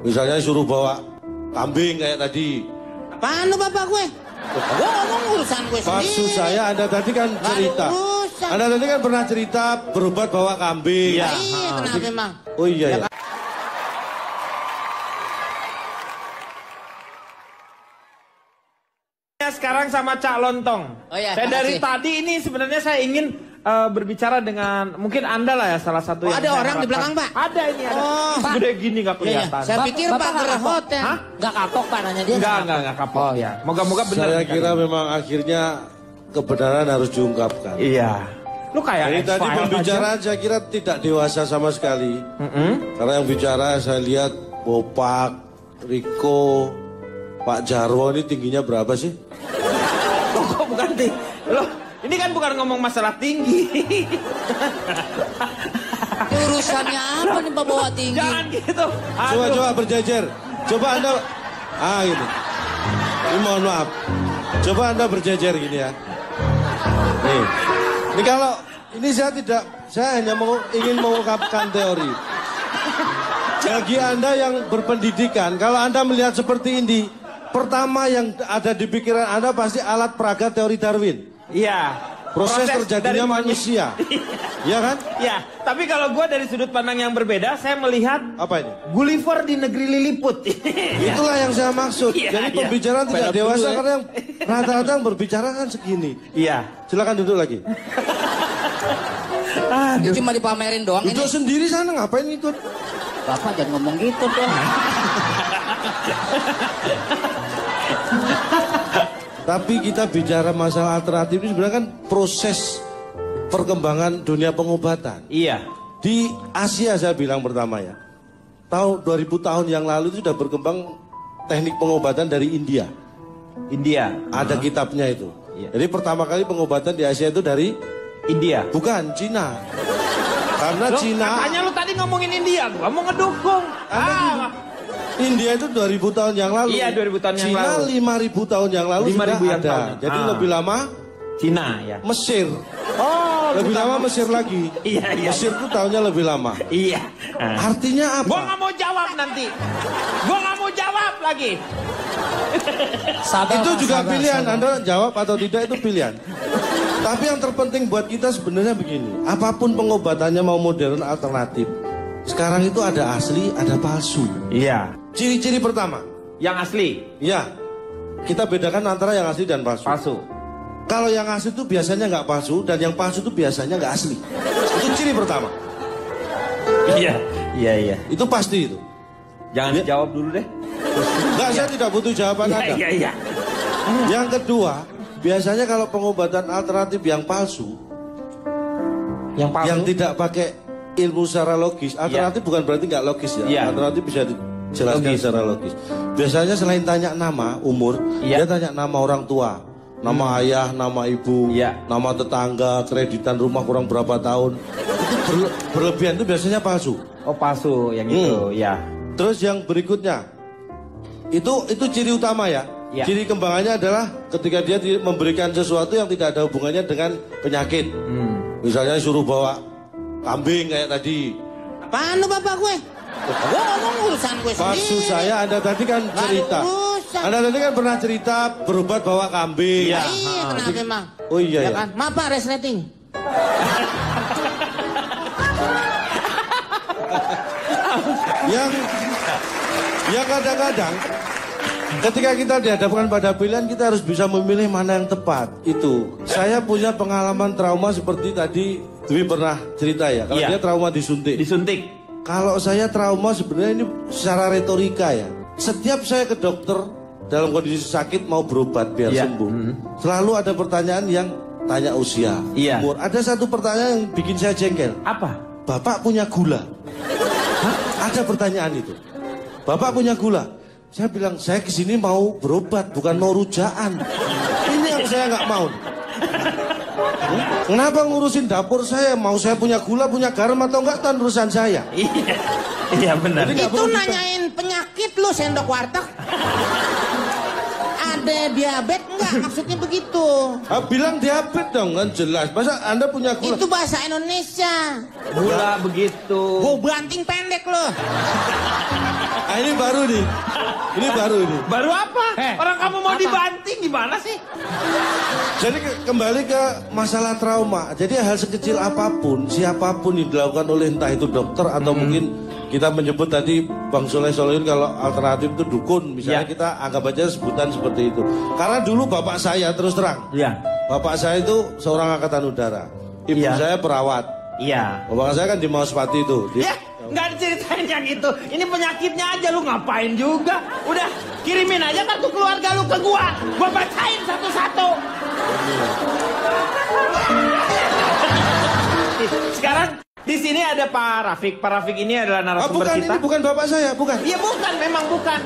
Misalnya suruh bawa kambing kayak tadi. Apaan lu bapak gue? Gue ngomong urusan gue sendiri. Maksud saya Anda tadi kan cerita. Anda tadi kan pernah cerita berobat bawa kambing. Iya, kenapa memang? Oh iya ya. Sekarang sama Cak Lontong. Oh iya, saya dari tadi ini sebenarnya saya ingin berbicara dengan mungkin Anda lah ya salah satu yang ada orang di belakang Pak? Ada ini ada. Oh, Gede gini nggak kelihatan. Saya pikir Pak gerhot ya. Nggak kapok Pak nanya dia. Enggak kapok ya. Moga-moga benar. Saya kira memang akhirnya kebenaran harus diungkapkan. Iya. Lu kayak ini tadi pembicaraan saya kira tidak dewasa sama sekali. Karena yang bicara saya lihat Bopak, Riko, Pak Jarwo ini tingginya berapa sih? Loh, kok bukan tinggi? Loh, ini kan bukan ngomong masalah tinggi. Urusannya apa nih Pak bawa tinggi? Jangan gitu. Coba berjejer. Coba Anda gitu. Ini mohon maaf. Coba Anda berjejer gini ya. Nih. Ini kalau ini saya hanya ingin mengungkapkan teori. Bagi Anda yang berpendidikan, kalau Anda melihat seperti ini, pertama yang ada di pikiran Anda pasti alat peraga teori Darwin. Iya. Proses terjadinya manusia. Iya kan? Iya. Tapi kalau gue dari sudut pandang yang berbeda, saya melihat apa ini? Gulliver di negeri Lilliput. Itulah yang saya maksud. Jadi pembicaraan tidak dewasa karena yang rata-rata yang berbicara kan segini. Iya. Silakan duduk lagi. Itu cuma dipamerin doang ini. Duduk sendiri sana ngapain ikut? Bapak jangan ngomong gitu dong. Tapi kita bicara masalah alternatif ini sebenarnya kan proses perkembangan dunia pengobatan. Iya. Di Asia saya bilang pertama ya. Tahun 2000 tahun yang lalu itu sudah berkembang teknik pengobatan dari India. India. Ada kitabnya itu. Iya. Jadi pertama kali pengobatan di Asia itu dari India. Bukan, Cina. Karena Cina. Katanya lu tadi ngomongin India, gua mau ngedukung. India itu 2000 tahun yang lalu. Iya, 2000 tahun yang lalu. Cina 5000 tahun yang lalu 5000 yang ada. tahun. Jadi lebih lama Cina ya. Mesir. Oh, lebih lama Mesir lagi. Iya. Mesir tuh tahunnya lebih lama. Iya. Artinya apa? Gua nggak mau jawab nanti. Gua nggak mau jawab lagi. Itu juga pilihan. Anda jawab atau tidak itu pilihan. Tapi yang terpenting buat kita sebenarnya begini. Apapun pengobatannya mau modern alternatif. Sekarang itu ada asli, ada palsu. Iya. Ciri-ciri pertama. Yang asli. Ya. Kita bedakan antara yang asli dan palsu. Palsu. Kalau yang asli itu biasanya nggak palsu dan yang palsu itu biasanya nggak asli. Itu ciri pertama. Iya. Itu pasti itu. Jangan dijawab dulu deh. Enggak, saya tidak butuh jawaban Anda. Iya. Yang kedua, biasanya kalau pengobatan alternatif yang palsu, yang tidak pakai ilmu secara logis, alternatif bukan berarti nggak logis ya. Alternatif bisa dijelaskan secara logis. Biasanya selain tanya nama, umur, dia tanya nama orang tua, nama ayah, nama ibu, nama tetangga, kreditan rumah kurang berapa tahun. Itu berlebihan itu biasanya palsu. Oh palsu yang itu, ya. Terus yang berikutnya, itu ciri utama ya. Ciri kembangannya adalah ketika dia memberikan sesuatu yang tidak ada hubungannya dengan penyakit. Misalnya suruh bawa kambing kayak tadi. Apaan lu bapak gue? Gue ngomong urusan gue sendiri. Maksud saya Anda tadi kan cerita. Anda tadi kan pernah cerita berobat bawa kambing. Iya, kenapa memang? Oh iya ya. Kan? Maaf Pak, resleting. yang kadang-kadang ketika kita dihadapkan pada pilihan, kita harus bisa memilih mana yang tepat. Itu. Saya punya pengalaman trauma seperti tadi Dwi pernah cerita ya. Kalau dia trauma disuntik. Kalau saya trauma sebenarnya ini secara retorika ya. Setiap saya ke dokter dalam kondisi sakit mau berobat biar sembuh, selalu ada pertanyaan yang tanya usia, umur. Ada satu pertanyaan yang bikin saya jengkel. Apa? Bapak punya gula? Hah? Ada pertanyaan itu. Bapak punya gula? Saya bilang, saya kesini mau berobat, bukan mau rujaan. Ini yang saya nggak mau. Kenapa ngurusin dapur saya? Mau saya punya gula, punya garam atau enggak, itu urusan saya. Iya benar. Itu nanyain penyakit lu, sendok warteg. Ada diabetes enggak? Maksudnya begitu. Bilang diabetes dong, kan jelas. Masa Anda punya gula? Itu bahasa Indonesia. Gula begitu. Gue banting pendek lo. Nah, ini baru nih. Ini baru ini. Baru apa? Orang kamu mau dibanting gimana sih? Jadi kembali ke masalah trauma. Jadi hal sekecil apapun, siapapun yang dilakukan oleh entah itu dokter atau mungkin kita menyebut tadi Bang Soleh Solihin kalau alternatif itu dukun. Misalnya kita anggap aja sebutan seperti itu. Karena dulu bapak saya terus terang. Iya. Bapak saya itu seorang angkatan udara. Ibu saya perawat. Iya. Bapak saya kan di Mauspati itu. Ya, nggak diceritain yang itu. Ini penyakitnya aja, lu ngapain juga? Udah, kirimin aja kartu keluarga lu ke gua bacain satu-satu. Sekarang di sini ada Pak Rafiq. Pak Rafiq ini adalah narasumber bukan, kita. ini bukan bapak saya, bukan. Iya bukan, memang bukan.